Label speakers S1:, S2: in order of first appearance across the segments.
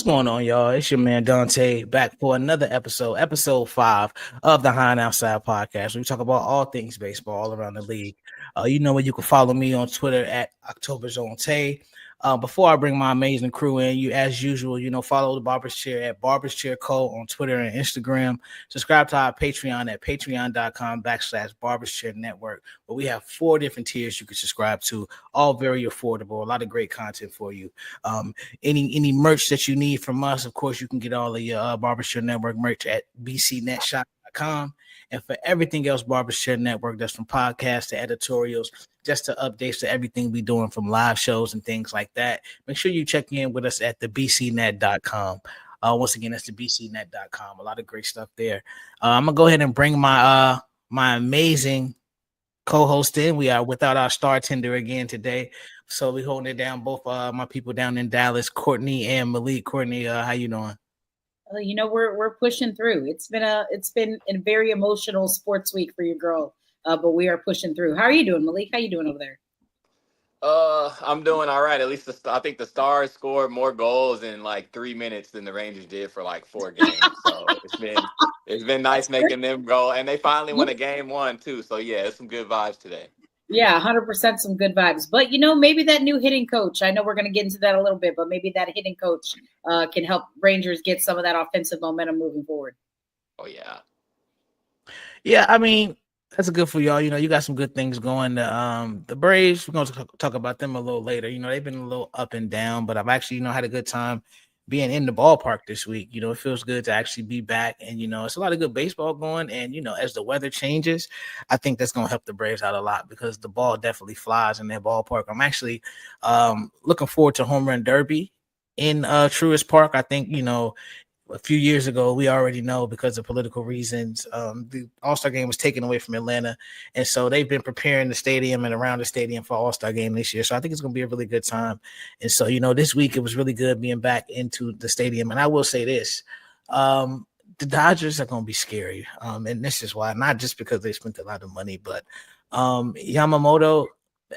S1: What's going on, y'all? It's your man Dante back for another episode 5 of the High and Outside podcast. We talk about all things baseball all around the league. You know where you can follow me on Twitter at OctoberZoneTay. Before I bring my amazing crew in, you as usual, follow the Barber's Chair at Barber's Chair Co. on Twitter and Instagram. Subscribe to our Patreon at patreon.com/Barber's Chair Network, where we have 4 different tiers you can subscribe to, all very affordable, a lot of great content for you. Any merch that you need from us, of course, you can get all of your Barbershop Network merch at bcnetshop.com. And for everything else Barbershop Network, that's from podcasts to editorials, just to updates to everything we're doing from live shows and things like that, make sure you check in with us at the bcnet.com. Once again, that's the bcnet.com. A lot of great stuff there. I'm going to go ahead and bring my amazing co-host in. We are without our star tender again today, so we holding it down. Both my people down in Dallas, Courtney and Malik. Courtney, how you doing?
S2: We're pushing through. It's been a very emotional sports week for your girl, but we are pushing through. How are you doing, Malik? How you doing over there?
S3: I'm doing all right. At least I think the Stars scored more goals in like 3 minutes than the Rangers did for like 4 games. So it's been nice making them go, and they finally won a game 1 too. So yeah, it's some good vibes today.
S2: Yeah, 100% some good vibes. But maybe that new hitting coach. I know we're going to get into that a little bit, but maybe that hitting coach can help Rangers get some of that offensive momentum moving forward.
S3: Oh yeah.
S1: Yeah, I mean, that's good for y'all. You got some good things going. The Braves, we're going to talk about them a little later. They've been a little up and down, but I've actually, had a good time being in the ballpark this week. It feels good to actually be back, and it's a lot of good baseball going. And as the weather changes, I think that's going to help the Braves out a lot because the ball definitely flies in their ballpark. I'm actually looking forward to Home Run Derby in Truist Park. I think a few years ago, we already know because of political reasons, the All-Star game was taken away from Atlanta. And so they've been preparing the stadium and around the stadium for All-Star game this year. So I think it's going to be a really good time. And so, this week it was really good being back into the stadium. And I will say this, the Dodgers are going to be scary. And this is why, not just because they spent a lot of money, but Yamamoto,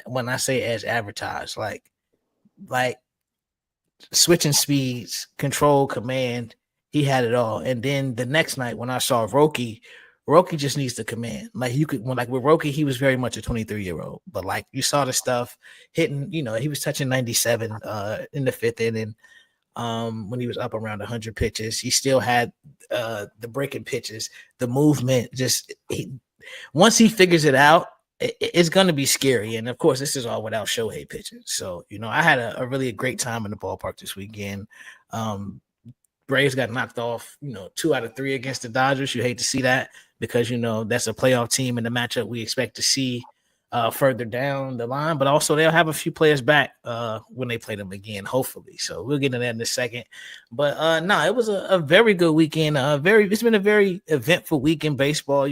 S1: when I say as advertised, like switching speeds, control, command, he had it all. And then the next night when I saw Roki just needs the command. Like with Roki, he was very much a 23-year-old, but like you saw the stuff hitting, he was touching 97 in the 5th inning. When he was up around 100 pitches, he still had the breaking pitches, the movement. Once he figures it out, it's going to be scary. And of course, this is all without Shohei pitching. So, I had a really great time in the ballpark this weekend. Braves got knocked off, 2 out of 3 against the Dodgers. You hate to see that because, that's a playoff team in the matchup we expect to see further down the line. But also they'll have a few players back when they play them again, hopefully. So we'll get into that in a second. But it was a very good weekend. It's been a very eventful week in baseball.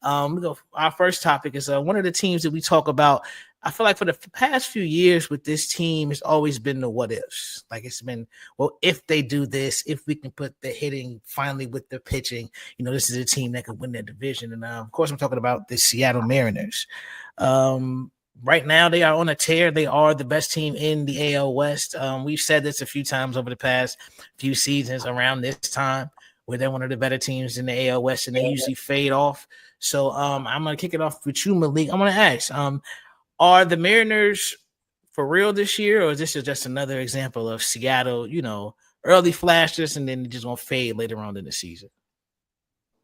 S1: Our first topic is one of the teams that we talk about. I feel like for the past few years with this team, it's always been the what ifs. Like it's been, well, if they do this, if we can put the hitting finally with the pitching, this is a team that could win that division. And of course, I'm talking about the Seattle Mariners. Right now, they are on a tear. They are the best team in the AL West. We've said this a few times over the past few seasons around this time, where they're one of the better teams in the AL West, and they usually fade off. So I'm going to kick it off with you, Malik. I'm going to ask, are the Mariners for real this year, or is this just another example of Seattle, early flashes and then just going to fade later on in the season?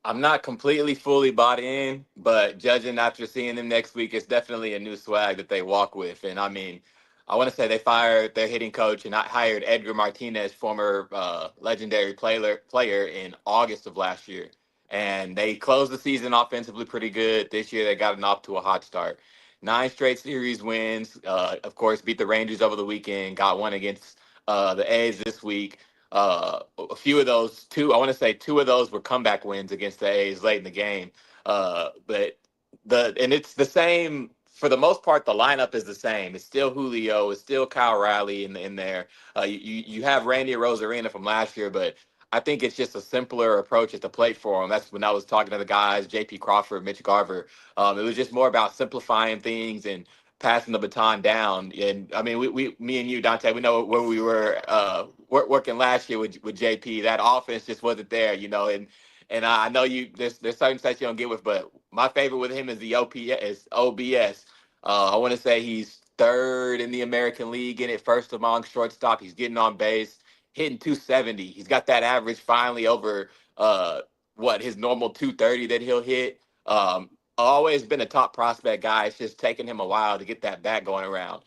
S3: I'm not completely fully bought in, but judging after seeing them next week, it's definitely a new swag that they walk with. And I mean, I want to say they fired their hitting coach and hired Edgar Martinez, former legendary player in August of last year. And they closed the season offensively pretty good. This year, they got off to a hot start. 9 straight series wins. Of course, beat the Rangers over the weekend. Got one against the A's this week. A few of those, 2 of those were comeback wins against the A's late in the game. But it's the same for the most part. The lineup is the same. It's still Julio. It's still Kyle Riley in there. You have Randy Rosarina from last year, but I think it's just a simpler approach at the plate for him. That's when I was talking to the guys, J.P. Crawford, Mitch Garver. It was just more about simplifying things and passing the baton down. And I mean, me and you, Dante, we know where we were working last year with JP. That offense just wasn't there, And I know there's certain stats you don't get with, but my favorite with him is the OBS. I want to say he's third in the American League, getting it first among shortstop. He's getting on base, hitting 270. He's got that average finally over his normal 230 that he'll hit. Always been a top prospect guy. It's just taken him a while to get that bat going around.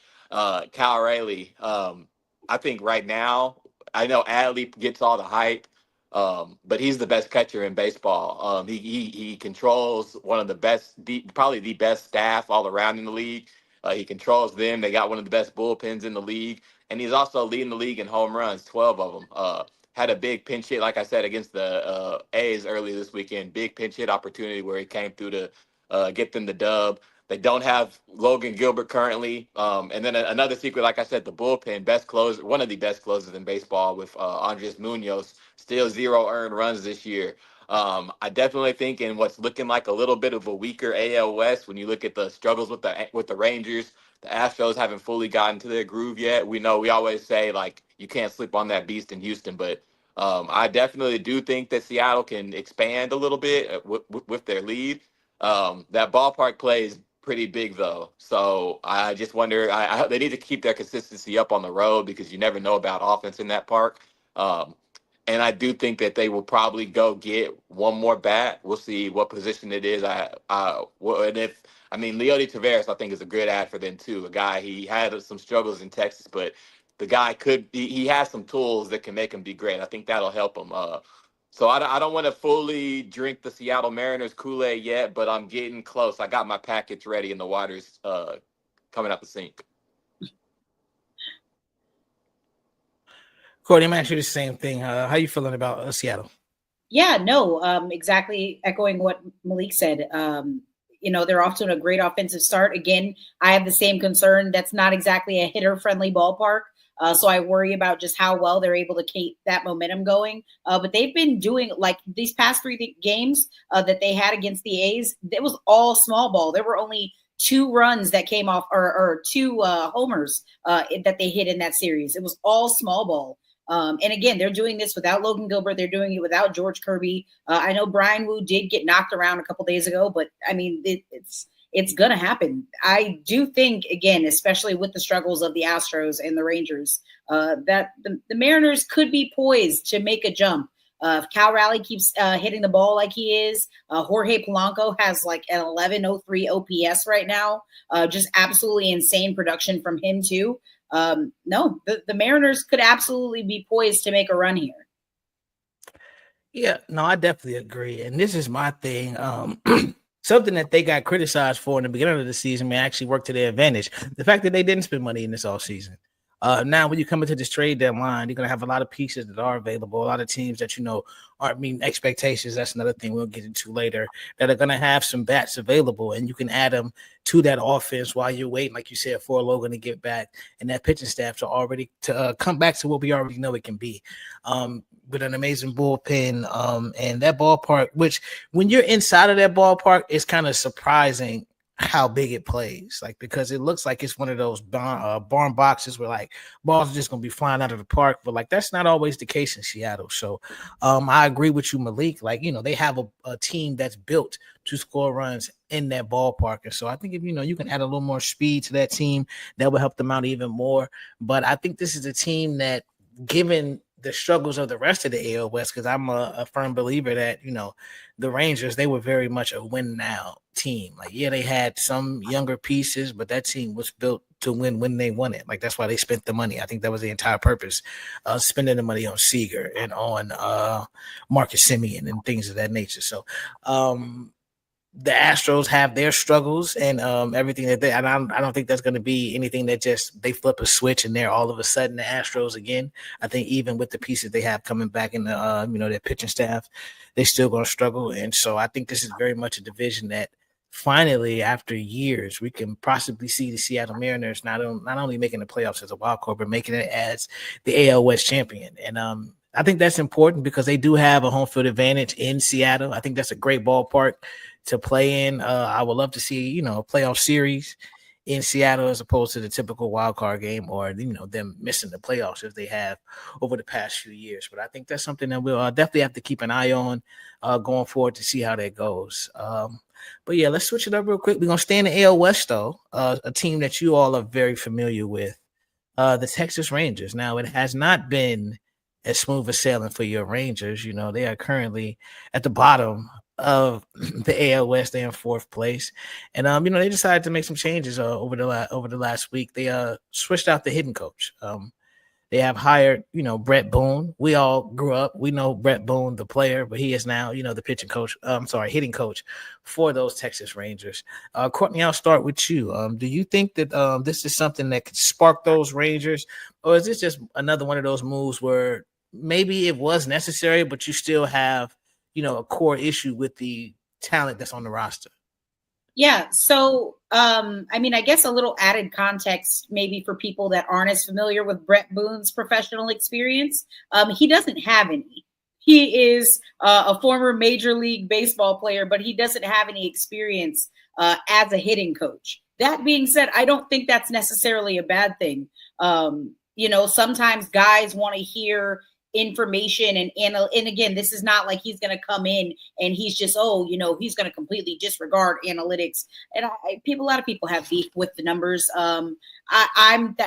S3: Cal Raleigh, I think right now, I know Adley gets all the hype, but he's the best catcher in baseball. He controls one of the best, probably the best staff all around in the league. He controls them. They got one of the best bullpens in the league, and he's also leading the league in home runs, 12 of them. Had a big pinch hit, like I said, against the A's early this weekend. Big pinch hit opportunity where he came through to get them the dub. They don't have Logan Gilbert currently. And then another secret, like I said, the bullpen, best closer, one of the best closers in baseball with Andres Munoz, still 0 earned runs this year. I definitely think in what's looking like a little bit of a weaker AL West, when you look at the struggles with the Rangers, the Astros haven't fully gotten to their groove yet. We always say, like, you can't sleep on that beast in Houston, but I definitely do think that Seattle can expand a little bit with their lead. That ballpark play is pretty big, though. So I just wonder, they need to keep their consistency up on the road because you never know about offense in that park. And I do think that they will probably go get one more bat. We'll see what position it is. Leody Taveras, I think, is a good ad for them too. A guy, he had some struggles in Texas, but the guy he has some tools that can make him be great. I think that'll help him. So I don't want to fully drink the Seattle Mariners Kool-Aid yet, but I'm getting close. I got my package ready and the water's coming out the sink.
S1: Courtney, I'm actually the same thing. How you feeling about Seattle?
S2: Yeah, no, exactly echoing what Malik said. They're off to a great offensive start. Again, I have the same concern. That's not exactly a hitter-friendly ballpark. So I worry about just how well they're able to keep that momentum going. But they've been doing, like, these past 3 games that they had against the A's, it was all small ball. There were only 2 runs that came off or 2 homers that they hit in that series. It was all small ball. And again, they're doing this without Logan Gilbert. They're doing it without George Kirby. I know Brian Wu did get knocked around a couple days ago, but I mean, it's going to happen. I do think, again, especially with the struggles of the Astros and the Rangers, that the Mariners could be poised to make a jump. If Cal Raleigh keeps hitting the ball like he is, Jorge Polanco has like an 1103 OPS right now. Just absolutely insane production from him too. The Mariners could absolutely be poised to make a run here.
S1: Yeah, no, I definitely agree. And this is my thing. Something that they got criticized for in the beginning of the season may actually work to their advantage. The fact that they didn't spend money in this offseason. Now, when you come into this trade deadline, you're going to have a lot of pieces that are available, a lot of teams that, aren't meeting expectations. That's another thing we'll get into later, that are going to have some bats available, and you can add them to that offense while you're waiting, like you said, for Logan to get back and that pitching staff to come back to what we already know it can be. With an amazing bullpen and that ballpark, which when you're inside of that ballpark, it's kind of surprising how big it plays, like, because it looks like it's one of those barn boxes where like balls are just going to be flying out of the park, but like that's not always the case in Seattle. So I agree with you, Malik. Like, they have a team that's built to score runs in that ballpark, and so I think if you can add a little more speed to that team, that will help them out even more. But I think this is a team that, given the struggles of the rest of the AL West, because I'm a firm believer that, the Rangers, they were very much a win now team. Like, yeah, they had some younger pieces, but that team was built to win when they won it. Like, that's why they spent the money. I think that was the entire purpose, spending the money on Seager and on Marcus Semien and things of that nature. So, the Astros have their struggles and everything that I don't think that's going to be anything that just they flip a switch and they're all of a sudden the Astros again. I think even with the pieces they have coming back in the their pitching staff, they're still going to struggle. And so I think this is very much a division that finally, after years, we can possibly see the Seattle Mariners not only making the playoffs as a wild card, but making it as the AL West champion. And I think that's important because they do have a home field advantage in Seattle. I think that's a great ballpark to play in. I would love to see, a playoff series in Seattle as opposed to the typical wild card game or them missing the playoffs as they have over the past few years. But I think that's something that we'll definitely have to keep an eye on going forward to see how that goes. But yeah, let's switch it up real quick. We're gonna stay in the AL West though, a team that you all are very familiar with, the Texas Rangers. Now it has not been as smooth as sailing for your Rangers. They are currently at the bottom of the AL West. They're in fourth place, and they decided to make some changes over the last week. They switched out the hitting coach. They have hired, Brett Boone. We all grew up. We know Brett Boone, the player, but he is now, the pitching coach. Hitting coach for those Texas Rangers. Courtney, I'll start with you. Do you think that this is something that could spark those Rangers, or is this just another one of those moves where maybe it was necessary, but you still have, a core issue with the talent that's on the roster?
S2: Yeah. So, I guess a little added context, maybe for people that aren't as familiar with Brett Boone's professional experience. He doesn't have any. He is a former Major League Baseball player, but he doesn't have any experience as a hitting coach. That being said, I don't think that's necessarily a bad thing. Sometimes guys want to hear information and again, this is not like he's going to come in and he's just he's going to completely disregard analytics, and a lot of people have beef with the numbers. I'm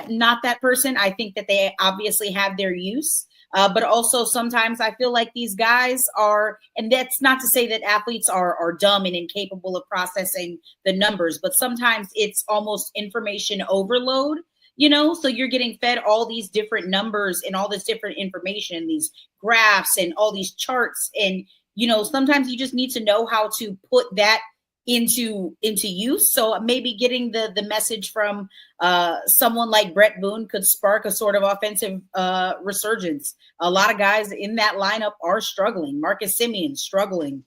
S2: not that person. I think that they obviously have their use, but also sometimes I feel like these guys are, and that's not to say that athletes are dumb and incapable of processing the numbers, but sometimes it's almost information overload. So you're getting fed all these different numbers and all this different information, these graphs and all these charts. And, sometimes you just need to know how to put that into use. So maybe getting the message from someone like Brett Boone could spark a sort of offensive resurgence. A lot of guys in that lineup are struggling. Marcus Semien struggling.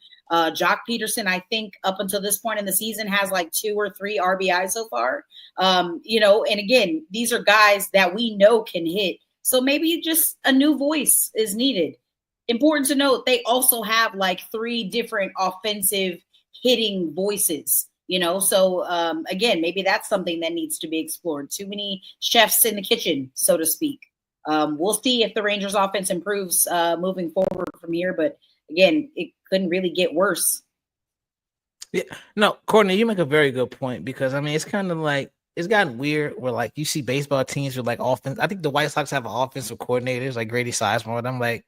S2: Jock Peterson, I think up until this point in the season, has like 2 or 3 RBI so far. And again, these are guys that we know can hit. So maybe just a new voice is needed. Important to note, they also have like 3 different offensive hitting voices, So again, maybe that's something that needs to be explored. Too many chefs in the kitchen, so to speak. We'll see if the Rangers offense improves moving forward from here. But again, it couldn't really get worse.
S1: Yeah, no, Courtney, you make a very good point because it's kind of like it's gotten weird where like you see baseball teams with like offense. I think the White Sox have offensive coordinators like Grady Sizemore, and I'm like,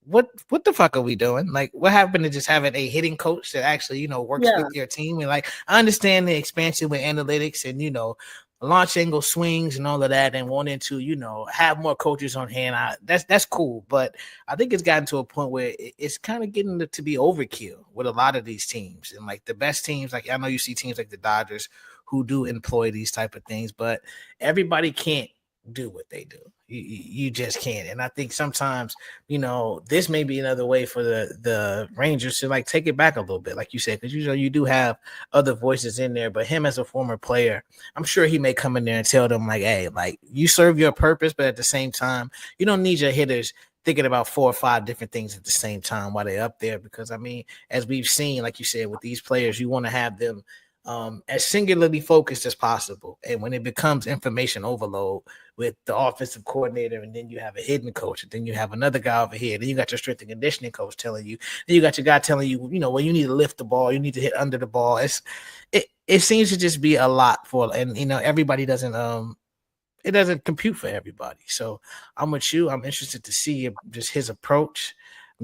S1: what the fuck are we doing? Like, what happened to just having a hitting coach that actually works with your team? And like, I understand the expansion with analytics and launch angle swings and all of that, and wanting to have more coaches on hand. That's cool, but I think it's gotten to a point where it's kind of getting to be overkill with a lot of these teams. And like the best teams, like I know you see teams like the Dodgers who do employ these type of things, but everybody can't do what they do. You just can't. And I think sometimes this may be another way for the Rangers to like take it back a little bit, like you said, because you do have other voices in there. But him as a former player, I'm sure he may come in there and tell them like, hey, like you serve your purpose, but at the same time, you don't need your hitters thinking about 4 or 5 different things at the same time while they're up there. Because as we've seen, like you said, with these players, you want to have them as singularly focused as possible. And when it becomes information overload with the offensive coordinator, and then you have a hitting coach, and then you have another guy over here, then you got your strength and conditioning coach telling you, then you got your guy telling you, well, you need to lift the ball, you need to hit under the ball. It seems to just be a lot for, and everybody doesn't it doesn't compute for everybody. So I'm with you. I'm interested to see just his approach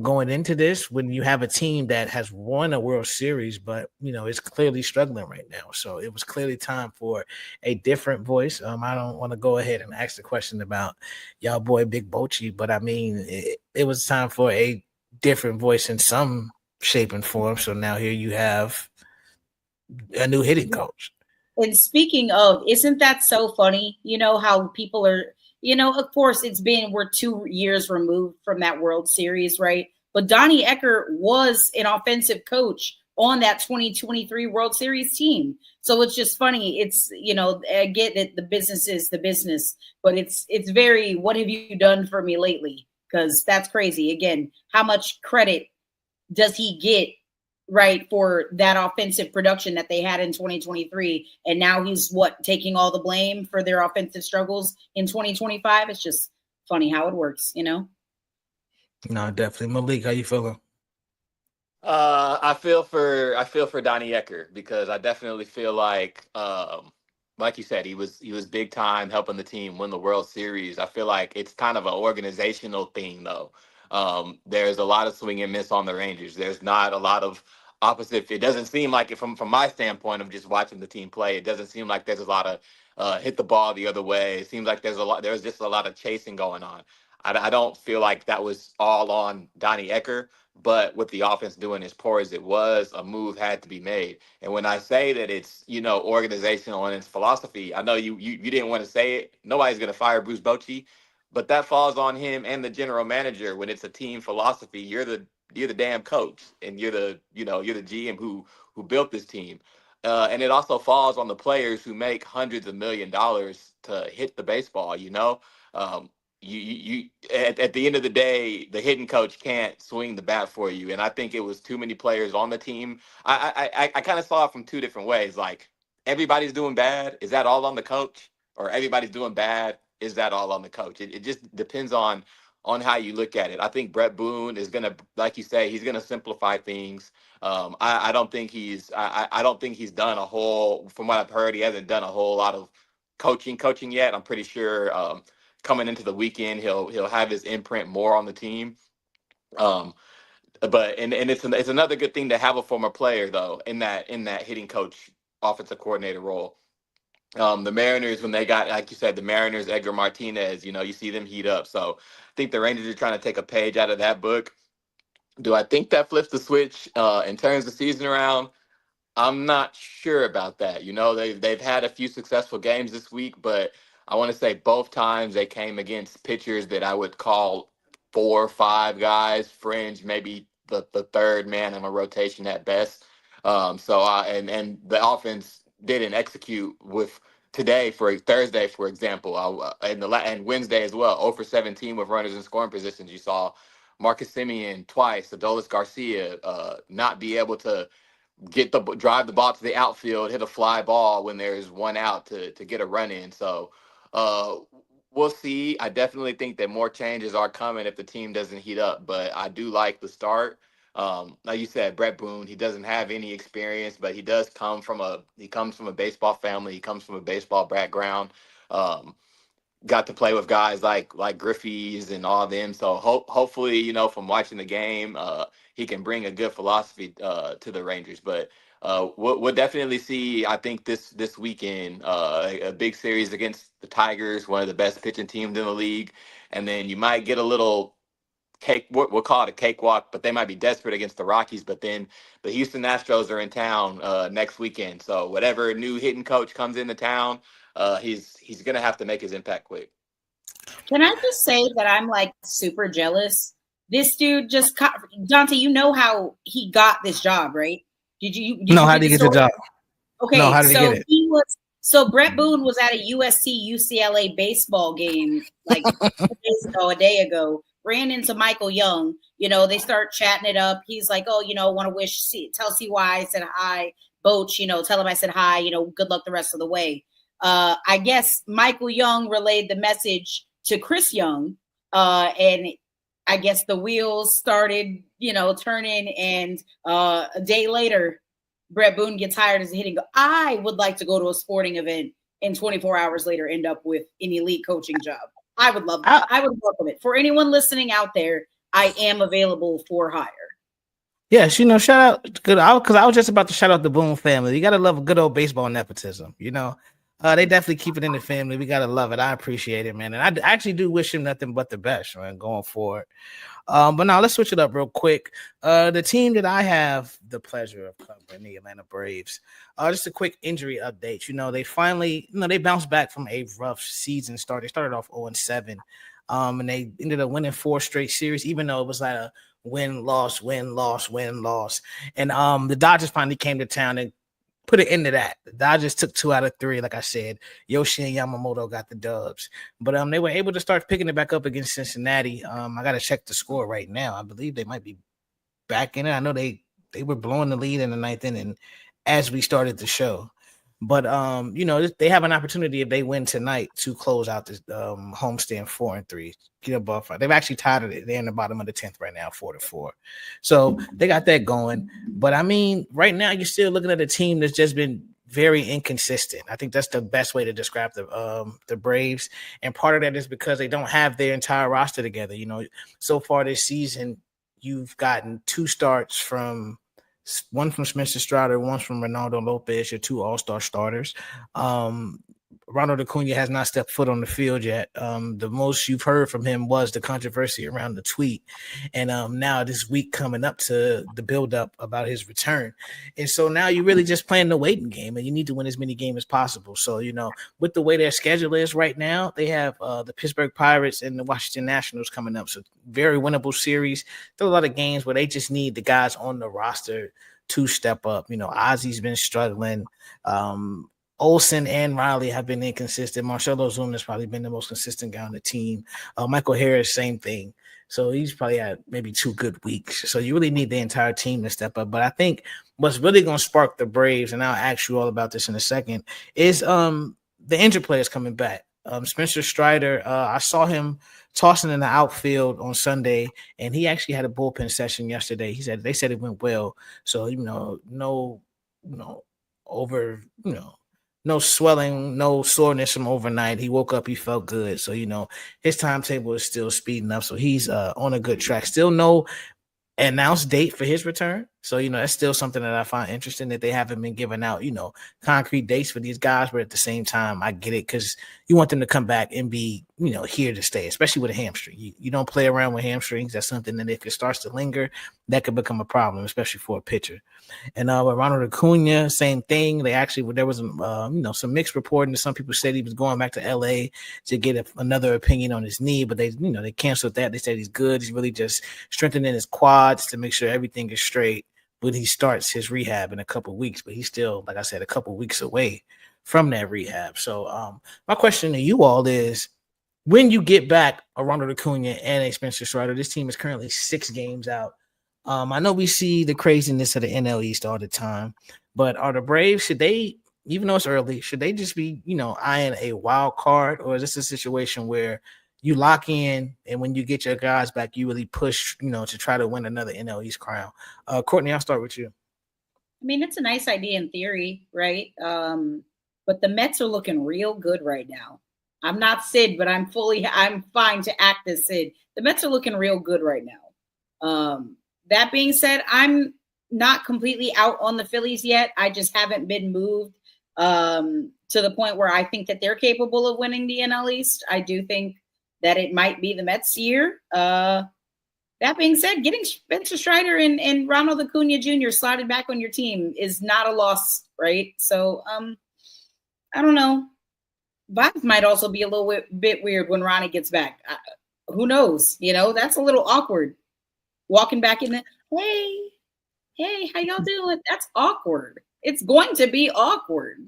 S1: going into this when you have a team that has won a World Series, but it's clearly struggling right now. So it was clearly time for a different voice. I don't want to go ahead and ask the question about y'all boy Big Bochy, but it was time for a different voice in some shape and form. So now here you have a new hitting coach.
S2: And speaking of, isn't that so funny? How people are, of course we're 2 years removed from that World Series, right? But Donnie Eckert was an offensive coach on that 2023 World Series team. So it's just funny. It's, I get that the business is the business, but it's very, what have you done for me lately? Because that's crazy. Again, how much credit does he get right, for that offensive production that they had in 2023. And now he's taking all the blame for their offensive struggles in 2025. It's just funny how it works, you know?
S1: No, definitely. Malik, how you feeling?
S3: I feel for Donnie Ecker because I definitely feel like you said, he was big time helping the team win the World Series. I feel like it's kind of an organizational thing though. There's a lot of swing and miss on the Rangers. There's not a lot of opposite. It doesn't seem like it from my standpoint of just watching the team play. It doesn't seem like there's a lot of hit the ball the other way. It seems like there's just a lot of chasing going on. I don't feel like that was all on Donnie Ecker. But with the offense doing as poor as it was, a move had to be made. And when I say that it's, organizational and its philosophy, I know you didn't want to say it. Nobody's going to fire Bruce Bochy, but that falls on him and the general manager. When it's a team philosophy, you're the damn coach, and you're the GM who built this team. And it also falls on the players who make hundreds of $millions to hit the baseball. Um, you at the end of the day, the hitting coach can't swing the bat for you. And I think it was too many players on the team. I kind of saw it from two different ways. Like, everybody's doing bad. Is that all on the coach? Or everybody's doing bad? Is that all on the coach? It just depends on how you look at it. I think Brett Boone is gonna, like you say, he's gonna simplify things. I don't think I don't think he's done a whole. From what I've heard, he hasn't done a whole lot of coaching yet. I'm pretty sure coming into the weekend, he'll have his imprint more on the team. But it's another good thing to have a former player though in that hitting coach, offensive coordinator role. The Mariners, when they got, like you said, the Mariners, Edgar Martinez, you see them heat up. So I think the Rangers are trying to take a page out of that book. Do I think that flips the switch and turns the season around? I'm not sure about that. They've had a few successful games this week, but I want to say both times they came against pitchers that I would call 4 or 5 guys, fringe, maybe the third man in a rotation at best. And the offense didn't execute with today for Thursday, for example, and Wednesday as well. 0 for 17 with runners in scoring positions. You saw Marcus Semien twice, Adolis Garcia not be able to drive the ball to the outfield, hit a fly ball when there's one out to get a run in. So we'll see. I definitely think that more changes are coming if the team doesn't heat up, but I do like the start. Like you said, Brett Boone, he doesn't have any experience, but he comes from a baseball family. He comes from a baseball background. Got to play with guys like Griffey's and all them. So hopefully, from watching the game, he can bring a good philosophy to the Rangers. But we'll definitely see, I think, this weekend, a big series against the Tigers, one of the best pitching teams in the league. And then you might get a little we'll call it a cakewalk, but they might be desperate against the Rockies. But then the Houston Astros are in town next weekend. So whatever new hitting coach comes into town, he's going to have to make his impact quick.
S2: Can I just say that I'm like super jealous? This dude Dante, you know how he got this job, right?
S1: How did he get the job?
S2: Okay,
S1: no, how did he get it?
S2: So Brett Boone was at a USC UCLA baseball game like a day ago. Ran into Michael Young. They start chatting it up. He's like, "Oh, want to tell CY I said hi, Boach. Tell him I said hi. Good luck the rest of the way." I guess Michael Young relayed the message to Chris Young, and I guess the wheels started, turning. And a day later, Brett Boone gets hired as a hitting coach. I would like to go to a sporting event and 24 hours later end up with an elite coaching job. I would love that. I would welcome it. For anyone listening out there, I am available for hire.
S1: Yes, shout out because I was just about to shout out the Boone family. You gotta love a good old baseball nepotism. They definitely keep it in the family. We gotta love it. I appreciate it, man. And I actually do wish him nothing but the best, man, going forward. But now let's switch it up real quick. The team that I have the pleasure of covering, the Atlanta Braves. Just a quick injury update. They finally, they bounced back from a rough season start. They started off 0-7, and they ended up winning 4 straight series, even though it was like a win-loss. And the Dodgers finally came to town and put an end to that. The Dodgers took 2 out of 3. Like I said, Yoshi and Yamamoto got the dubs, but they were able to start picking it back up against Cincinnati. I got to check the score right now. I believe they might be back in it. I know they they were blowing the lead in the ninth inning as we started the show. But they have an opportunity if they win tonight to close out this homestand 4-3, get above 5. They've actually tied it. They're in the bottom of the 10th right now, 4-4. So they got that going. But I mean, right now you're still looking at a team that's just been very inconsistent. I think that's the best way to describe the Braves. And part of that is because they don't have their entire roster together. So far this season, you've gotten 2 starts from one from Spencer Strider, one from Ronaldo Lopez, your 2 all-star starters. Ronald Acuna has not stepped foot on the field yet. The most you've heard from him was the controversy around the tweet. And now this week coming up to the build-up about his return. And so now you're really just playing the waiting game, and you need to win as many games as possible. So, with the way their schedule is right now, they have the Pittsburgh Pirates and the Washington Nationals coming up. So very winnable series. Still a lot of games where they just need the guys on the roster to step up. Ozzy's been struggling. Olsen and Riley have been inconsistent. Marcelo Ozuna has probably been the most consistent guy on the team. Michael Harris, same thing. So he's probably had maybe 2 good weeks. So you really need the entire team to step up. But I think what's really going to spark the Braves, and I'll ask you all about this in a second, is the injured players coming back. Spencer Strider, I saw him tossing in the outfield on Sunday, and he actually had a bullpen session yesterday. They said it went well. So, no swelling, no soreness from overnight. He woke up, he felt good. So, his timetable is still speeding up. So he's on a good track. Still no announced date for his return. So, that's still something that I find interesting that they haven't been giving out, concrete dates for these guys. But at the same time, I get it because you want them to come back and be, here to stay, especially with a hamstring. You don't play around with hamstrings. That's something that if it starts to linger, that could become a problem, especially for a pitcher. And with Ronald Acuna, same thing. There was some mixed reporting. Some people said he was going back to LA to get another opinion on his knee, but they canceled that. They said he's good. He's really just strengthening his quads to make sure everything is straight when he starts his rehab in a couple of weeks. But he's still, like I said, a couple of weeks away from that rehab. So my question to you all is, when you get back a Ronald Acuna and a Spencer Strider, this team is currently 6 games out. I know we see the craziness of the NL East all the time, but are the Braves, should they, even though it's early, should they just be, eyeing a wild card? Or is this a situation where you lock in and when you get your guys back, you really push, to try to win another NL East crown? Courtney, I'll start with you.
S2: I mean, it's a nice idea in theory, right? But the Mets are looking real good right now. I'm not Sid, but I'm fine to act as Sid. The Mets are looking real good right now. That being said, I'm not completely out on the Phillies yet. I just haven't been moved to the point where I think that they're capable of winning the NL East. I do think that it might be the Mets' year. That being said, getting Spencer Strider and Ronald Acuna Jr. slotted back on your team is not a loss, right? So I don't know. Vibes might also be a little bit weird when Ronnie gets back. Who knows? That's a little awkward. Walking back in hey, how y'all doing? That's awkward. It's going to be awkward.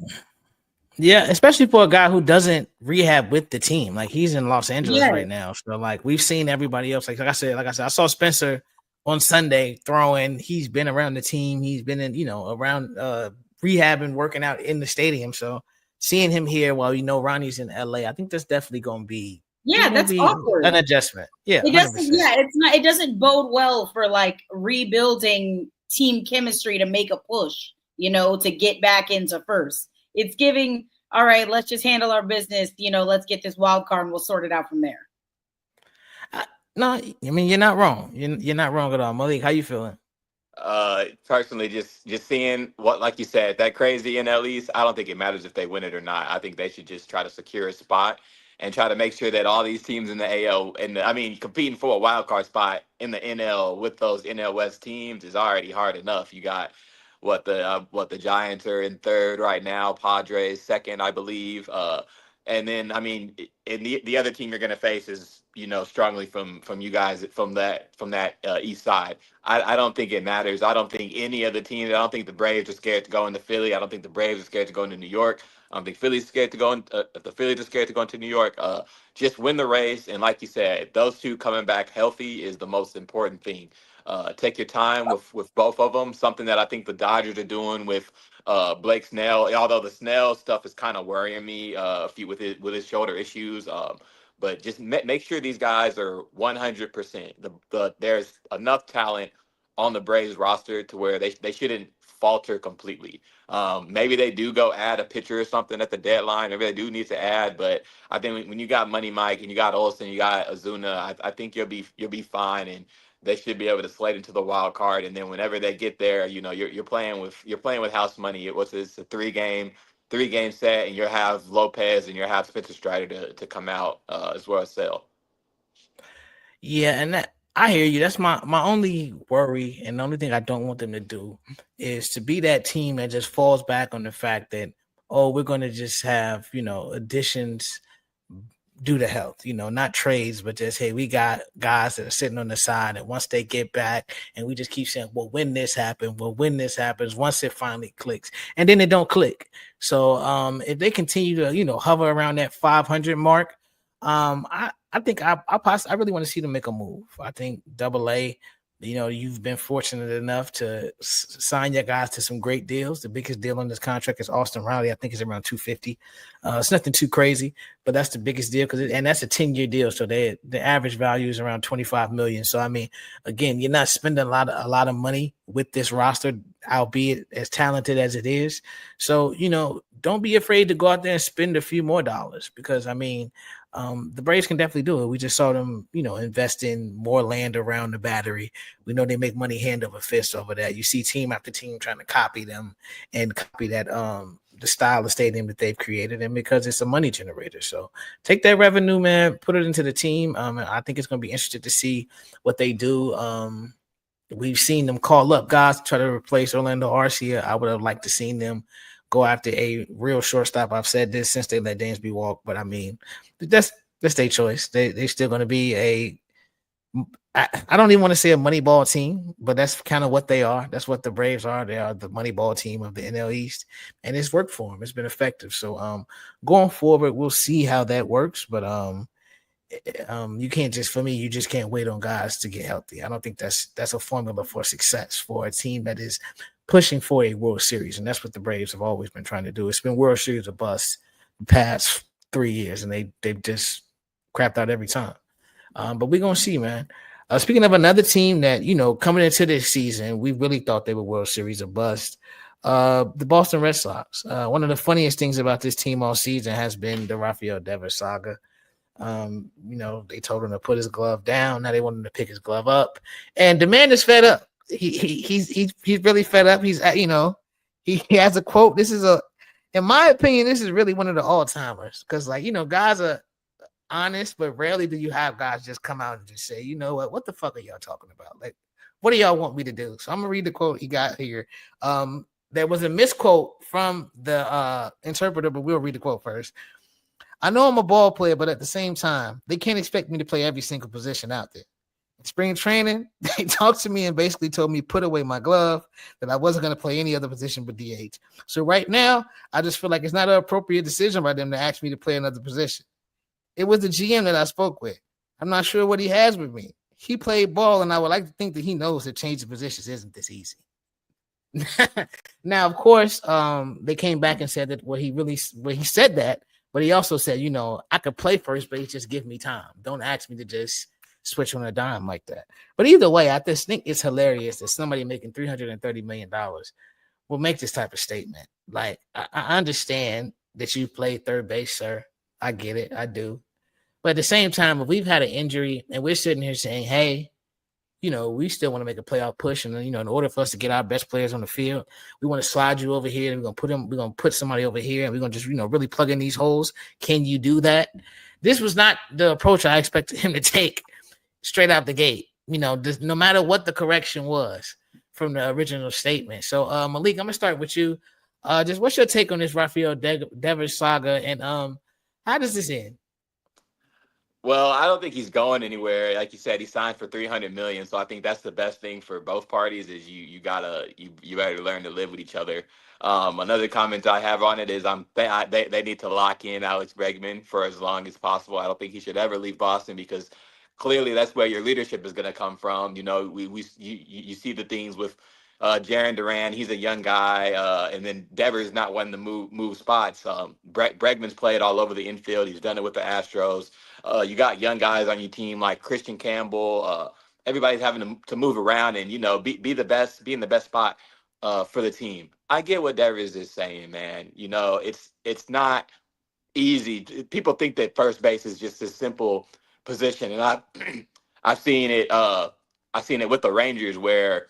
S1: Yeah, especially for a guy who doesn't rehab with the team. Like, he's in Los Angeles right now. So, like, we've seen everybody else. Like I said, I saw Spencer on Sunday throwing. He's been around the team. He's been in, around rehabbing, working out in the stadium. So seeing him here while Ronnie's in LA, I think that's definitely going to be
S2: that's awkward.
S1: An adjustment. Yeah,
S2: it doesn't. 100%. Yeah, it's not. It doesn't bode well for like rebuilding team chemistry to make a push. To get back into first. It's giving. All right, let's just handle our business. Let's get this wild card and we'll sort it out from there.
S1: No, I mean, you're not wrong. You're not wrong at all. Malik, how you feeling?
S3: Personally, just seeing what, like you said, that crazy NL East, I don't think it matters if they win it or not. I think they should just try to secure a spot and try to make sure that all these teams in the AL competing for a wild card spot in the NL with those NL West teams is already hard enough. You got what the Giants are in third right now, Padres second, I believe. And then, and the other team you're going to face is, strongly from you guys from that east side. I don't think it matters. I don't think any of the teams. I don't think the Braves are scared to go into Philly. I don't think the Braves are scared to go into New York. I don't think Philly's scared to go. The Phillies are scared to go into New York. Just win the race, and like you said, those two coming back healthy is the most important thing. Take your time with both of them. Something that I think the Dodgers are doing with Blake Snell, although the Snell stuff is kind of worrying me with his shoulder issues. But just make sure these guys are 100%. There's enough talent on the Braves roster to where they shouldn't falter completely. Maybe they do go add a pitcher or something at the deadline. Maybe they do need to add, but I think when you got Money Mike and you got Olsen, you got Azuna, I think you'll be fine, and they should be able to slide into the wild card. And then whenever they get there, you're playing with house money. It was a three game set, and you have Lopez and you have Spencer Strider to come out as well as Sale.
S1: Yeah, and that I hear you. That's my only worry, and the only thing I don't want them to do is to be that team that just falls back on the fact that, oh, we're going to just have additions due to health, not trades, but just, hey, we got guys that are sitting on the side, and once they get back, and we just keep saying, well, when this happens, once it finally clicks, and then it don't click. So if they continue to hover around that 500 mark, I think I really want to see them make a move. I think AA, you've been fortunate enough to sign your guys to some great deals. The biggest deal on this contract is Austin Riley. I think it's around $250. It's nothing too crazy, but that's the biggest deal and that's a 10-year deal. So the average value is around $25 million. So I mean, again, you're not spending a lot of money with this roster, albeit as talented as it is. So don't be afraid to go out there and spend a few more dollars, because I mean, the Braves can definitely do it. We just saw them, invest in more land around the Battery. We know they make money hand over fist over that. You see team after team trying to copy them and copy that the style of stadium that they've created, and because it's a money generator. So take that revenue, man, put it into the team. I think it's going to be interesting to see what they do. We've seen them call up guys to try to replace Orlando Arcia. I would have liked to seen them go after a real shortstop. I've said this since they let Dansby walk, but I mean, that's their choice. They're still going to be I don't even want to say a money ball team, but that's kind of what they are. That's what the Braves are. They are the money ball team of the NL East, and it's worked for them. It's been effective. So going forward, we'll see how that works. But you can't you just can't wait on guys to get healthy. I don't think that's a formula for success for a team that is pushing for a World Series, and that's what the Braves have always been trying to do. It's been World Series or bust the past 3 years, and they've just crapped out every time. But we're gonna see, man. Speaking of another team that coming into this season, we really thought they were World Series or bust. The Boston Red Sox. One of the funniest things about this team all season has been the Rafael Devers saga. They told him to put his glove down. Now they want him to pick his glove up, and the man is fed up. He's really fed up. He's he has a quote. This is in my opinion, this is really one of the all-timers, because guys are honest, but rarely do you have guys just come out and just say, what the fuck are y'all talking about? Like, what do y'all want me to do? So I'm gonna read the quote he got here. There was a misquote from the interpreter, but we'll read the quote first. I know I'm a ball player, but at the same time, they can't expect me to play every single position out there. In spring training, they talked to me and basically told me put away my glove, that I wasn't going to play any other position but DH. So right now, I just feel like it's not an appropriate decision by them to ask me to play another position. It was the GM that I spoke with. I'm not sure what he has with me. He played ball, and I would like to think that he knows that changing positions isn't this easy. Now, of course, they came back and said that he said that, but he also said, I could play first base, just give me time. Don't ask me to just switch on a dime like that. But either way, I just think it's hilarious that somebody making $330 million will make this type of statement. Like, I understand that you played third base, sir. I get it. I do. But at the same time, if we've had an injury and we're sitting here saying, hey, we still want to make a playoff push, and in order for us to get our best players on the field, we want to slide you over here, and we're gonna put somebody over here, and we're gonna just really plug in these holes. Can you do that? This was not the approach I expected him to take straight out the gate. No matter what the correction was from the original statement. So Malik, I'm gonna start with you. Just what's your take on this Rafael Devers saga, and how does this end?
S3: Well, I don't think he's going anywhere. Like you said, he signed for $300 million. So I think that's the best thing for both parties is you better learn to live with each other. Another comment I have on it is they need to lock in Alex Bregman for as long as possible. I don't think he should ever leave Boston, because clearly that's where your leadership is going to come from. You see the things with Jaren Duran. He's a young guy, and then Devers not wanting to move spots. Bregman's played all over the infield. He's done it with the Astros. You got young guys on your team like Christian Campbell. Everybody's having to move around and be the best, be in the best spot for the team. I get what Devers is saying, man. It's not easy. People think that first base is just a simple position, and I've seen it. I've seen it with the Rangers where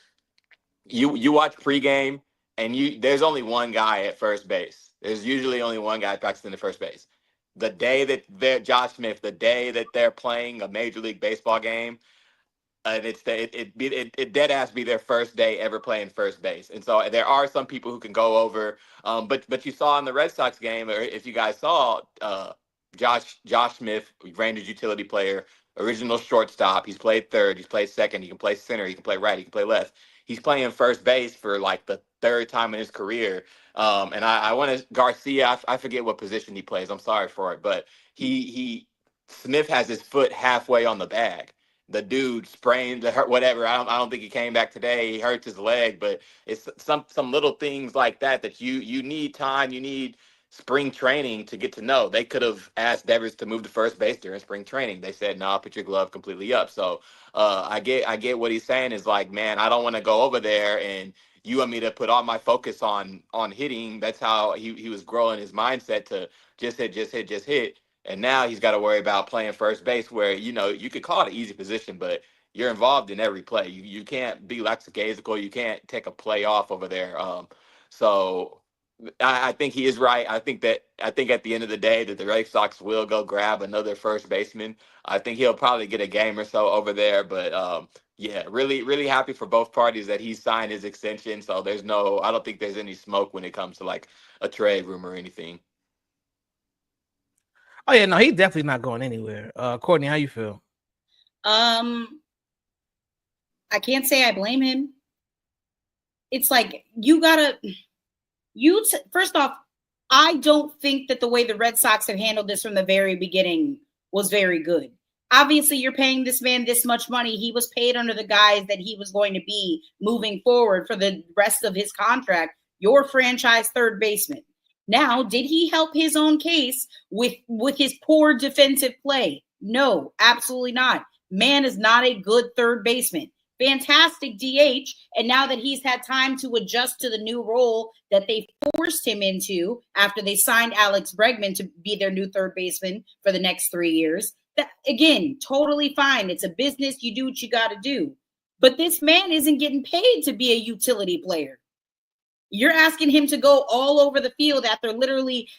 S3: you watch pregame and there's only one guy at first base. There's usually only one guy practicing the first base. The day that the day that they're playing a Major League Baseball game, and it dead ass be their first day ever playing first base. And so there are some people who can go over, but you saw in the Red Sox game, or if you guys saw, Josh Smith, Rangers utility player, original shortstop. He's played third, he's played second, he can play center, he can play right, he can play left. He's playing first base for like the third time in his career. And I want to Garcia. I forget what position he plays. I'm sorry for it, but Smith has his foot halfway on the bag. The dude sprained, whatever. I don't think he came back today. He hurts his leg, but it's some little things like that you need time. You need spring training to get to know. They could have asked Devers to move to first base during spring training. They said, no, put your glove completely up. So I get what he's saying is like, man, I don't want to go over there and you want me to put all my focus on hitting. That's how he was growing his mindset to just hit. And now he's got to worry about playing first base where, you could call it an easy position, but you're involved in every play. You can't be lackadaisical. You can't take a play off over there. So I think he is right. I think at the end of the day that the Red Sox will go grab another first baseman. I think he'll probably get a game or so over there. But yeah, really, really happy for both parties that he signed his extension. So I don't think there's any smoke when it comes to like a trade rumor or anything.
S1: Oh yeah, no, he's definitely not going anywhere. Courtney, how you feel?
S2: I can't say I blame him. It's like first off, I don't think that the way the Red Sox have handled this from the very beginning was very good. Obviously, you're paying this man this much money. He was paid under the guise that he was going to be moving forward for the rest of his contract, your franchise third baseman. Now, did he help his own case with his poor defensive play? No, absolutely not. Man is not a good third baseman. Fantastic DH. And now that he's had time to adjust to the new role that they forced him into after they signed Alex Bregman to be their new third baseman for the next 3 years, that, again, totally fine. It's a business. You do what you got to do. But this man isn't getting paid to be a utility player. You're asking him to go all over the field after literally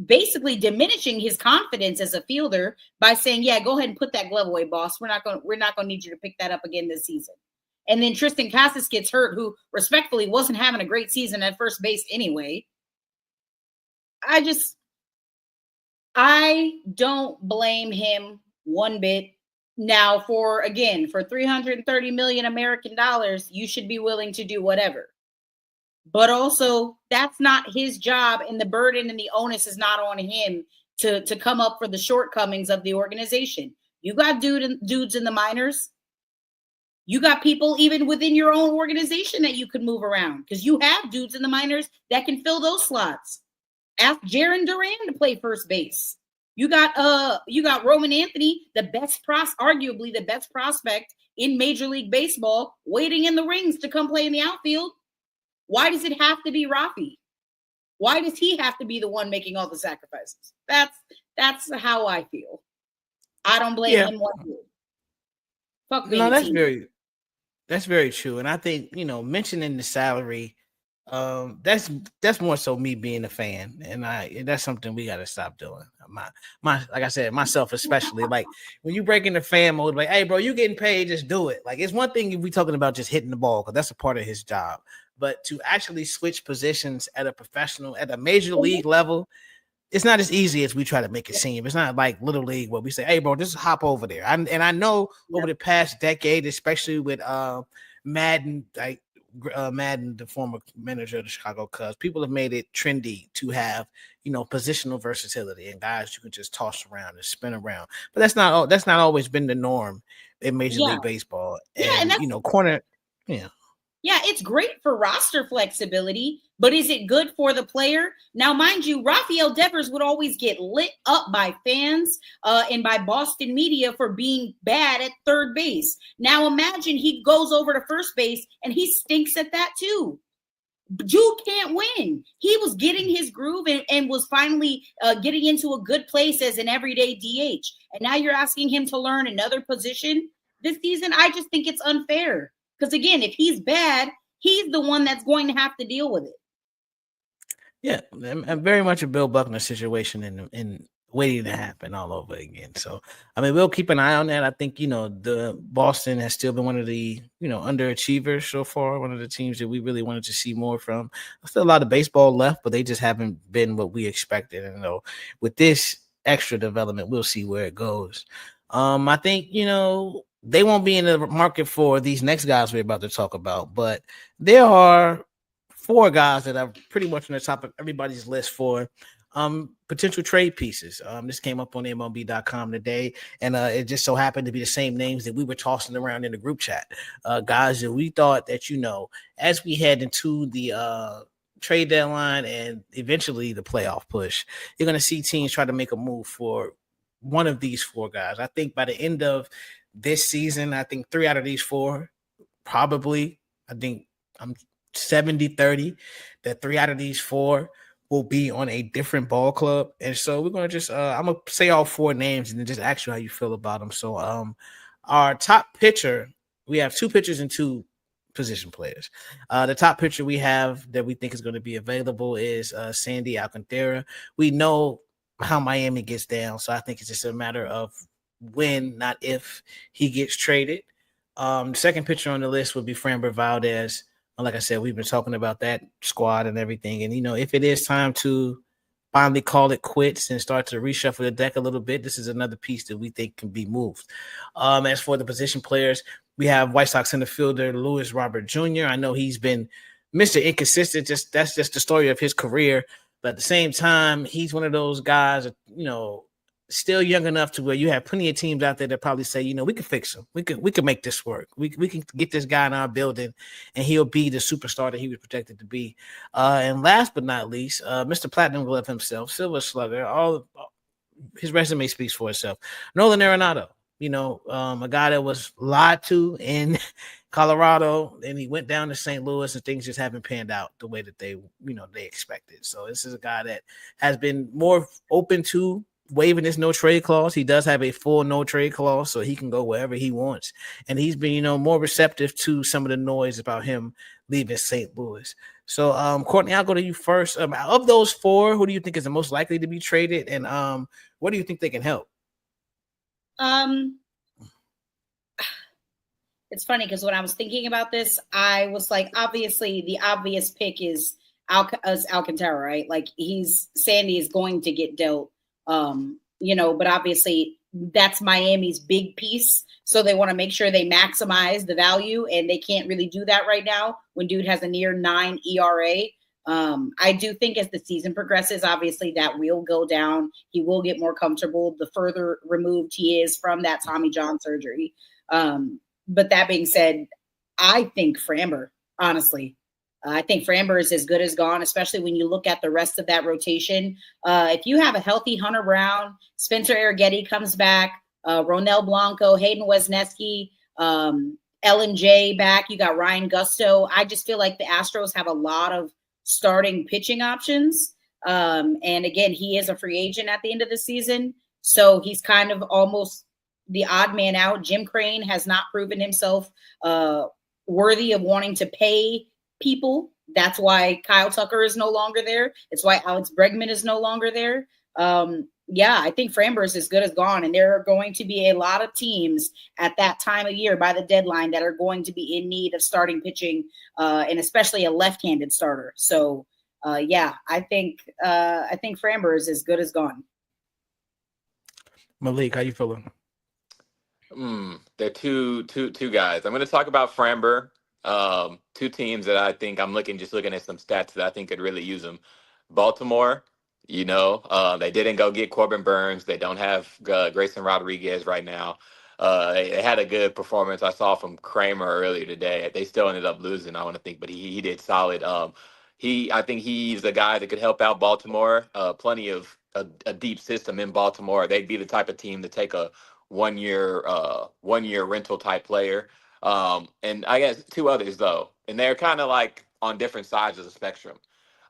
S2: basically diminishing his confidence as a fielder by saying, yeah, go ahead and put that glove away, boss. We're not going to need you to pick that up again this season. And then Tristan Casas gets hurt, who respectfully wasn't having a great season at first base anyway. I don't blame him one bit. Now for $330 million American dollars, you should be willing to do whatever. But also, that's not his job, and the burden and the onus is not on him to come up for the shortcomings of the organization. You got dudes in the minors. You got people even within your own organization that you could move around because you have dudes in the minors that can fill those slots. Ask Jaren Duran to play first base. You got Roman Anthony, arguably the best prospect in Major League Baseball, waiting in the rings to come play in the outfield. Why does it have to be Rafi? Why does he have to be the one making all the sacrifices? That's how I feel. I don't blame him one bit. Fuck me.
S1: No, that's very true. And I think, mentioning the salary, that's more so me being a fan. And that's something we got to stop doing. Like I said, myself especially, like when you break into fan mode, like, hey bro, you getting paid, just do it. Like it's one thing if we talking about just hitting the ball, because that's a part of his job. But to actually switch positions at a major league level, it's not as easy as we try to make it seem. It's not like little league where we say, hey bro, just hop over there. And I know over the past decade, especially with Madden, like Madden, the former manager of the Chicago Cubs, people have made it trendy to have, positional versatility and guys you can just toss around and spin around. But that's not always been the norm in Major League Baseball. And corner, yeah.
S2: Yeah, it's great for roster flexibility, but is it good for the player? Now, mind you, Rafael Devers would always get lit up by fans and by Boston media for being bad at third base. Now, imagine he goes over to first base and he stinks at that too. You can't win. He was getting his groove and was finally getting into a good place as an everyday DH. And now you're asking him to learn another position this season. I just think it's unfair. Because, again, if he's bad, he's the one that's going to have to deal with it.
S1: Yeah, I'm very much a Bill Buckner situation in waiting to happen all over again. So, I mean, we'll keep an eye on that. I think, the Boston has still been one of the, underachievers so far, one of the teams that we really wanted to see more from. There's still a lot of baseball left, but they just haven't been what we expected. And, with this extra development, we'll see where it goes. I think, they won't be in the market for these next guys we're about to talk about, but there are 4 guys that are pretty much on the top of everybody's list for potential trade pieces. This came up on MLB.com today, and it just so happened to be the same names that we were tossing around in the group chat. Guys that we thought that, as we head into the trade deadline and eventually the playoff push, you're going to see teams try to make a move for one of these 4 guys. I think by the end of this season, I think 3 out of these 4 probably, I think I'm 70-30, that 3 out of these 4 will be on a different ball club. And so we're going to just, I'm going to say all 4 names and then just ask you how you feel about them. So our top pitcher, we have 2 pitchers and 2 position players. The top pitcher we have that we think is going to be available is Sandy Alcantara. We know how Miami gets down, so I think it's just a matter of when, not if, he gets traded. The second pitcher on the list would be Framber Valdez. Like I said, we've been talking about that squad and everything. And, if it is time to finally call it quits and start to reshuffle the deck a little bit, this is another piece that we think can be moved. As for the position players, we have White Sox center fielder Luis Robert Jr. I know he's been Mr. Inconsistent. That's just the story of his career. But at the same time, he's one of those guys, still young enough to where you have plenty of teams out there that probably say, we can fix him. We can make this work. We can get this guy in our building and he'll be the superstar that he was projected to be. And last but not least, Mr. Platinum Glove himself, Silver Slugger, his resume speaks for itself. Nolan Arenado, a guy that was lied to in Colorado, and he went down to St. Louis and things just haven't panned out the way that they expected. So this is a guy that has been more open to waiving his no trade clause. He does have a full no trade clause, so he can go wherever he wants. And he's been, more receptive to some of the noise about him leaving St. Louis. So, Courtney, I'll go to you first. Of those 4, who do you think is the most likely to be traded? And what do you think they can help?
S2: It's funny because when I was thinking about this, I was like, obviously the obvious pick is Alcantara, right? Like Sandy is going to get dealt. But obviously that's Miami's big piece. So they want to make sure they maximize the value, and they can't really do that right now when dude has a near 9 ERA. I do think as the season progresses, obviously that will go down. He will get more comfortable the further removed he is from that Tommy John surgery. But that being said, I think Framber, honestly, I think Framber is as good as gone, especially when you look at the rest of that rotation. If you have a healthy Hunter Brown, Spencer Arrighetti comes back, Ronel Blanco, Hayden Wesneski, Ellen J back, you got Ryan Gusto. I just feel like the Astros have a lot of starting pitching options. And again, he is a free agent at the end of the season. So he's kind of almost the odd man out. Jim Crane has not proven himself worthy of wanting to pay people. That's why Kyle Tucker is no longer there. It's why Alex Bregman is no longer there. I think Framber is as good as gone. And there are going to be a lot of teams at that time of year by the deadline that are going to be in need of starting pitching, and especially a left-handed starter. So, I think Framber is as good as gone.
S1: Malik, how you feeling?
S3: They're two guys. I'm going to talk about Framber Two teams that I think I'm just looking at some stats that I think could really use them. Baltimore, they didn't go get Corbin Burns. They don't have Grayson Rodriguez right now. They had a good performance I saw from Kramer earlier today. They still ended up losing, I want to think, but he did solid. I think he's the guy that could help out Baltimore. Plenty of a deep system in Baltimore. They'd be the type of team to take a 1 year rental type player. And I guess two others though, and they're kind of like on different sides of the spectrum.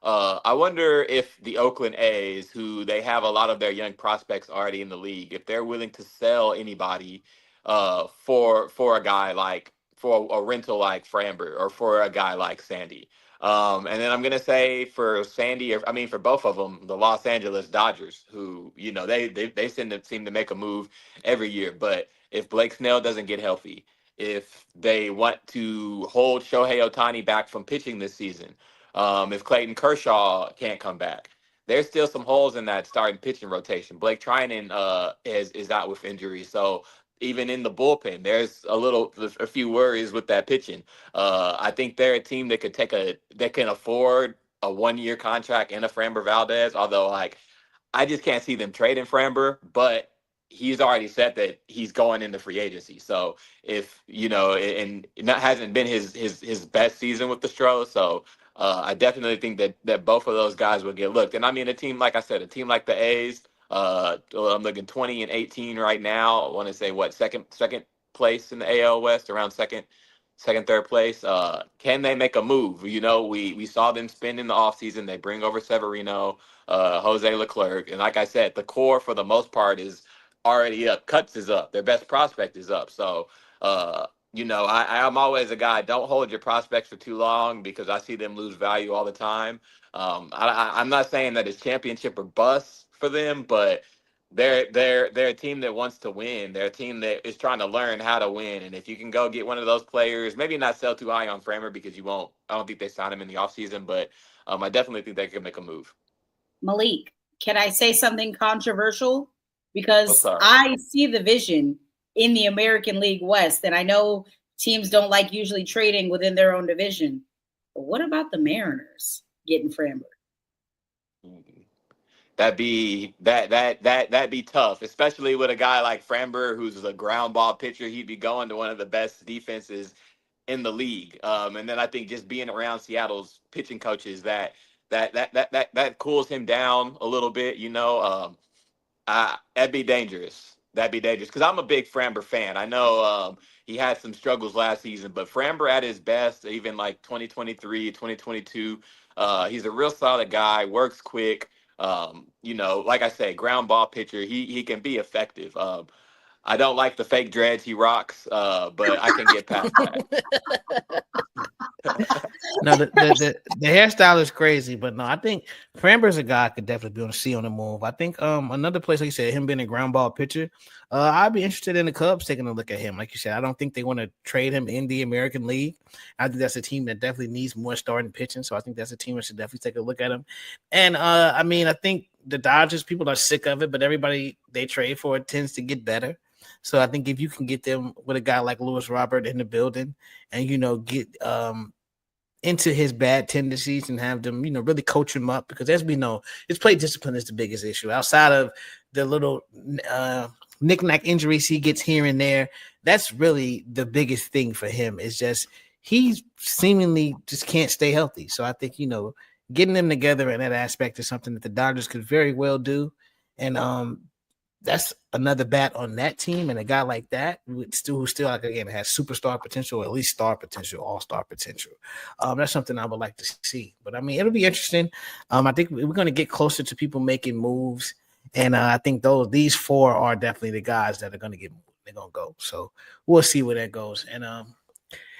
S3: I wonder if the Oakland A's, who they have a lot of their young prospects already in the league, if they're willing to sell anybody for a guy like for a rental like Framber or for a guy like Sandy. And then I'm gonna say for Sandy, for both of them, the Los Angeles Dodgers, who they seem to make a move every year. But if Blake Snell doesn't get healthy, if they want to hold Shohei Ohtani back from pitching this season, if Clayton Kershaw can't come back, there's still some holes in that starting pitching rotation. Blake Trinan is out with injury, so even in the bullpen, there's a few worries with that pitching. I think they're a team that can afford a 1 year contract in a Framber Valdez. Although, like, I just can't see them trading Framber, but he's already said that he's going into free agency. So if and that hasn't been his best season with the Stros, so I definitely think that both of those guys will get looked. And I mean, a team like the A's. I'm looking 20-18 right now. I want to say second place in the AL West, around second, third place. Can they make a move? We saw them spend in the offseason. They bring over Severino, Jose Leclerc, and like I said, the core for the most part is already up. Cutts is up. Their best prospect is up. So, I'm always a guy. Don't hold your prospects for too long because I see them lose value all the time. I'm not saying that it's championship or bust for them, but they're a team that wants to win. They're a team that is trying to learn how to win. And if you can go get one of those players, maybe not sell too high on Framer because you won't. I don't think they sign him in the offseason, but I definitely think they can make a move.
S2: Malik, can I say something controversial? Because I see the vision in the American League West, and I know teams don't like usually trading within their own division. But what about the Mariners getting Framber?
S3: That'd be tough, especially with a guy like Framber, who's a ground ball pitcher. He'd be going to one of the best defenses in the league. And then I think just being around Seattle's pitching coaches, that cools him down a little bit. That'd be dangerous. Because I'm a big Framber fan. I know he had some struggles last season, but Framber at his best, even like 2023, 2022, he's a real solid guy, works quick. Like I say, ground ball pitcher. He can be effective. I don't like the fake dreads he rocks, but I can get past that.
S1: No, the hairstyle is crazy, but no, I think Framber's a guy I could definitely be on see on the move. I think another place, like you said, him being a ground ball pitcher, I'd be interested in the Cubs taking a look at him. Like you said, I don't think they want to trade him in the American League. I think that's a team that definitely needs more starting pitching, so I think that's a team that should definitely take a look at him. And I think the Dodgers, people are sick of it, but everybody they trade for it tends to get better. So I think if you can get them with a guy like Luis Robert in the building and, get into his bad tendencies and have them, really coach him up, because as we know, his play discipline is the biggest issue. Outside of the little knick-knack injuries he gets here and there, that's really the biggest thing for him. Is just he seemingly just can't stay healthy. So I think, getting them together in that aspect is something that the Dodgers could very well do. And that's another bat on that team, and a guy like that who still like, again, has superstar potential, at least star potential, all-star potential. That's something I would like to see. But I mean, it'll be interesting. I think we're going to get closer to people making moves, and I think these four are definitely the guys that are going to get moved. They're going to go. So we'll see where that goes. And it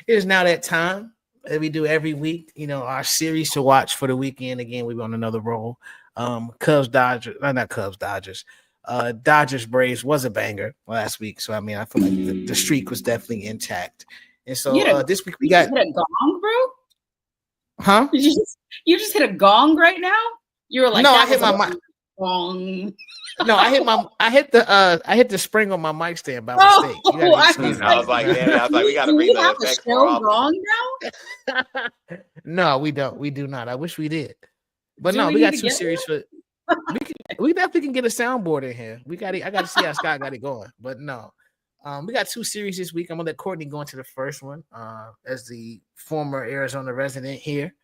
S1: is now that time that we do every week. Our series to watch for the weekend. Again, we're on another roll. Dodgers. Dodgers Braves was a banger last week, so I mean, I feel like the streak was definitely intact. And so this week we got
S2: hit a gong, bro.
S1: Huh?
S2: You just hit a gong right now? You were like,
S1: no, I hit my mic.
S2: Bong.
S1: No, I hit the spring on my mic stand by mistake. You gotta excuse me.
S3: I was like, damn it. I was like, we got to
S2: Do we
S3: relay
S2: have a
S3: effects
S2: show
S3: more often.
S2: gong now?
S1: No, we don't. We do not. I wish we did. But
S2: Do
S1: no,
S2: we
S1: we
S2: need
S1: got
S2: to
S1: two
S2: get
S1: series for. We definitely can get a soundboard in here. I got to see how Scott got it going. But no, we got two series this week. I'm gonna let Courtney go into the first one. As the former Arizona resident here,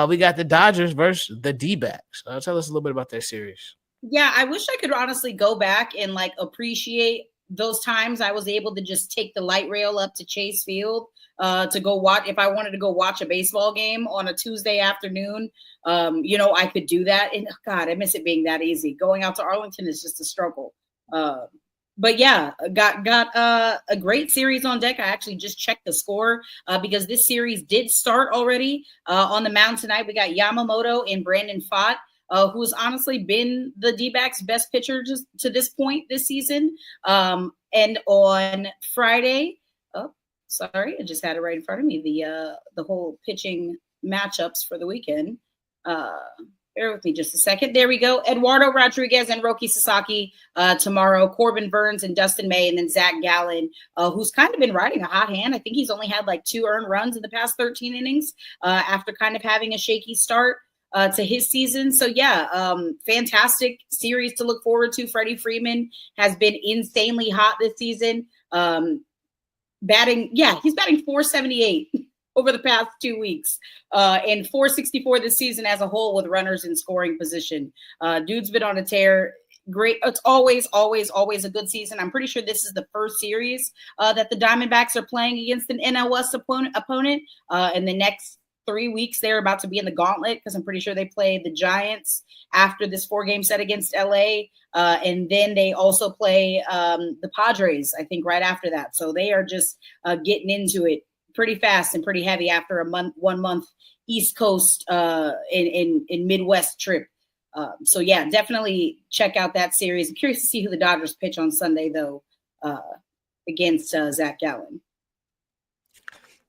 S1: we got the Dodgers versus the D-backs. Tell us a little bit about that series.
S2: Yeah, I wish I could honestly go back and like appreciate those times I was able to just take the light rail up to Chase Field to go watch. If I wanted to go watch a baseball game on a Tuesday afternoon, I could do that. And God, I miss it being that easy. Going out to Arlington is just a struggle. But yeah, got a great series on deck. I actually just checked the score because this series did start already. On the mound tonight, we got Yamamoto and Brandon Pfaadt, who's honestly been the D-backs' best pitcher just to this point this season. And on Friday, I just had it right in front of me, the whole pitching matchups for the weekend. Bear with me just a second. There we go. Eduardo Rodriguez and Roki Sasaki tomorrow. Corbin Burns and Dustin May, and then Zach Gallen, who's kind of been riding a hot hand. I think he's only had like 2 earned runs in the past 13 innings after kind of having a shaky start to his season. So yeah, fantastic series to look forward to. Freddie Freeman has been insanely hot this season. He's batting 478 over the past 2 weeks, and 464 this season as a whole with runners in scoring position. Dude's been on a tear. Great. It's always a good season. I'm pretty sure this is the first series that the Diamondbacks are playing against an NL West opponent. In the next 3 weeks, they're about to be in the gauntlet because I'm pretty sure they play the Giants after this 4-game set against LA. And then they also play the Padres, I think, right after that. So they are just getting into it pretty fast and pretty heavy after a 1 month East Coast in Midwest trip. So yeah, definitely check out that series. I'm curious to see who the Dodgers pitch on Sunday though, against Zach Gallen.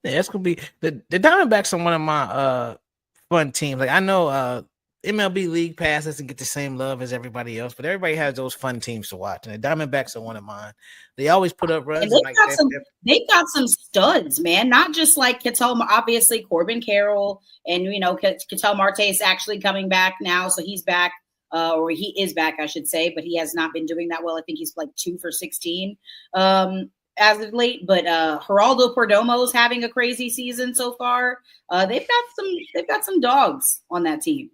S1: Yeah, it's gonna be the Diamondbacks are one of my fun teams. Like I know MLB League Pass doesn't get the same love as everybody else, but everybody has those fun teams to watch. And the Diamondbacks are one of mine. They always put up runs.
S2: And they got some studs, man. Not just like Ketel, obviously Corbin Carroll, and Ketel Marte is actually coming back now, so he's back, or he is back, I should say, but he has not been doing that well. I think he's like 2 for 16 as of late. But Geraldo Perdomo is having a crazy season so far. They've got some dogs on that team.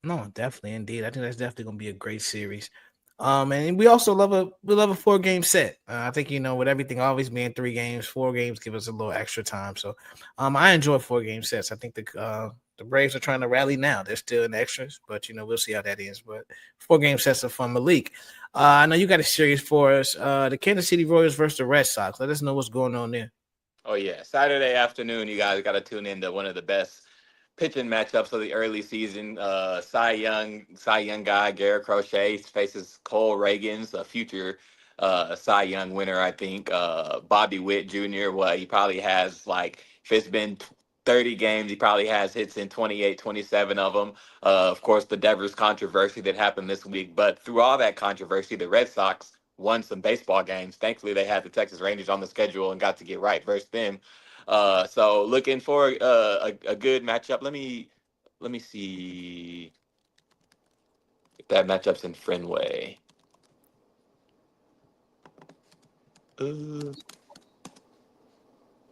S1: No, definitely, indeed. I think that's definitely going to be a great series. And we also love a 4-game set. I think with everything always being 3 games, 4 games give us a little extra time. So, I enjoy 4-game sets. I think the Braves are trying to rally now. They're still in extras, but we'll see how that is. But 4-game sets are fun. Malik, I know you got a series for us. The Kansas City Royals versus the Red Sox. Let us know what's going on there.
S3: Oh yeah, Saturday afternoon. You guys got to tune into one of the best pitching matchups of the early season. Cy Young guy Garrett Crochet faces Cole Reagans, a future Cy Young winner, I think. Bobby Witt Jr. He probably has, like, if it's been 30 games, he probably has hits in 28, 27 of them. Of course, the Devers controversy that happened this week. But through all that controversy, the Red Sox won some baseball games. Thankfully, they had the Texas Rangers on the schedule and got to get right versus them. So looking for a good matchup. Let me see if that matchup's in Fenway.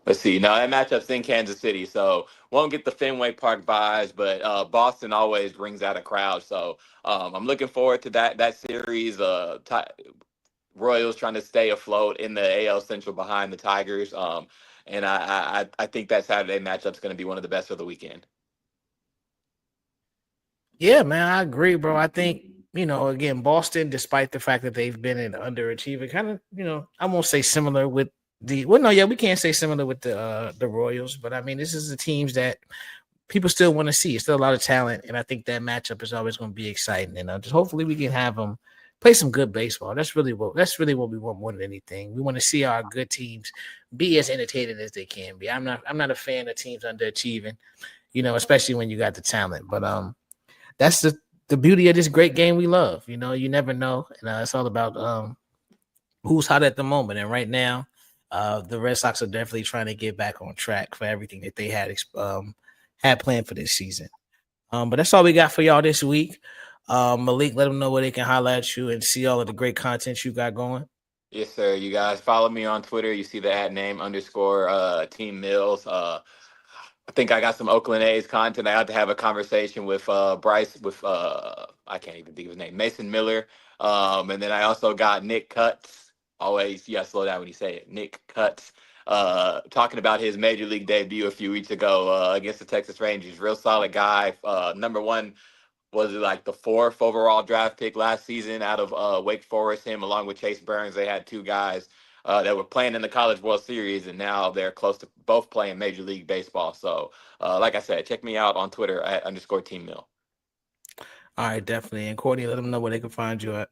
S3: Let's see. No, that matchup's in Kansas City, so won't get the Fenway Park vibes, but Boston always brings out a crowd. So I'm looking forward to that series. Royals trying to stay afloat in the AL Central behind the Tigers. And I think that Saturday matchup is going to be one of the best of the weekend.
S1: Yeah, man, I agree, bro. I think, again, Boston, despite the fact that they've been an underachiever, kind of, I won't say similar with we can't say similar with the Royals, but I mean, this is the teams that people still want to see. It's still a lot of talent, and I think that matchup is always going to be exciting. And just hopefully we can have them play some good baseball. That's really what we want more than anything. We want to see our good teams be as entertaining as they can be. I'm not a fan of teams underachieving, especially when you got the talent. But that's the beauty of this great game we love. You know, you never know. And it's all about who's hot at the moment. And right now, the Red Sox are definitely trying to get back on track for everything that they had planned for this season. But that's all we got for y'all this week. Malik, let them know where they can holler at you and see all of the great content you got going.
S3: Yes, sir. You guys follow me on Twitter. You see the @name_Team Mills. I think I got some Oakland A's content. I had to have a conversation with Bryce, with I can't even think of his name, Mason Miller. And then I also got Nick Cutts. Always, you gotta slow down when you say it. Nick Cutts, talking about his major league debut a few weeks ago against the Texas Rangers. Real solid guy. Number one, was it like the 4th overall draft pick last season out of Wake Forest. Him along with Chase Burns, they had 2 guys that were playing in the College World Series, and now they're close to both playing Major League Baseball. So, like I said, check me out on Twitter @_Team Mill.
S1: All right, definitely. And Courtney, let them know where they can find you at.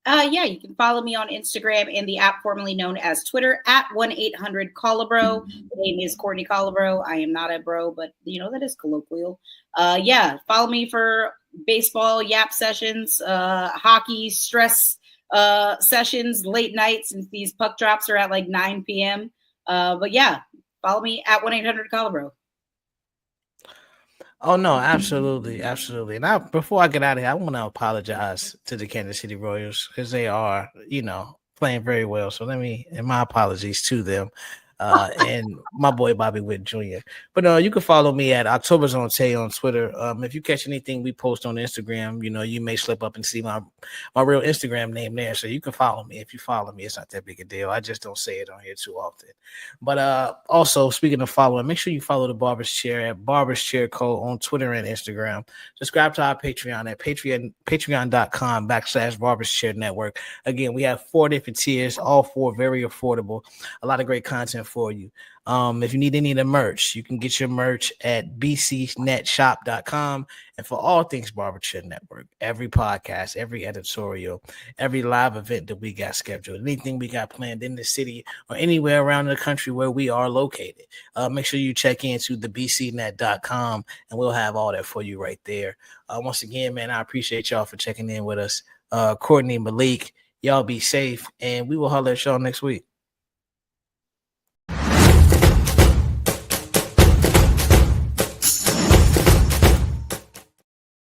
S2: Yeah, you can follow me on Instagram and the app formerly known as Twitter @1-800-Collabro. The name is Courtney Collabro. I am not a bro, but that is colloquial. Yeah, follow me for baseball yap sessions, hockey stress sessions, late nights, since these puck drops are at like 9 p.m. But yeah, follow me @1-800-Collabro.
S1: Oh no, absolutely, absolutely. And before I get out of here, I want to apologize to the Kansas City Royals because they are, playing very well. So and my apologies to them. And my boy Bobby Witt Jr. But you can follow me at October's on Tay on Twitter. If you catch anything we post on Instagram, you may slip up and see my real Instagram name there. So you can follow me. If you follow me, it's not that big a deal. I just don't say it on here too often. But also, speaking of following, make sure you follow the Barber's Chair at Barber's Chair Co. on Twitter and Instagram. Subscribe to our Patreon at patreon.com/Barber's Chair Network. Again, we have 4 different tiers, all 4 very affordable. A lot of great content for you. If you need any of the merch, you can get your merch at bcnetshop.com. And for all things Barberchair Network, every podcast, every editorial, every live event that we got scheduled, anything we got planned in the city or anywhere around the country where we are located, make sure you check into the bcnet.com and we'll have all that for you right there. Once again, man, I appreciate y'all for checking in with us. Courtney, Malik, y'all be safe, and we will holler at y'all next week.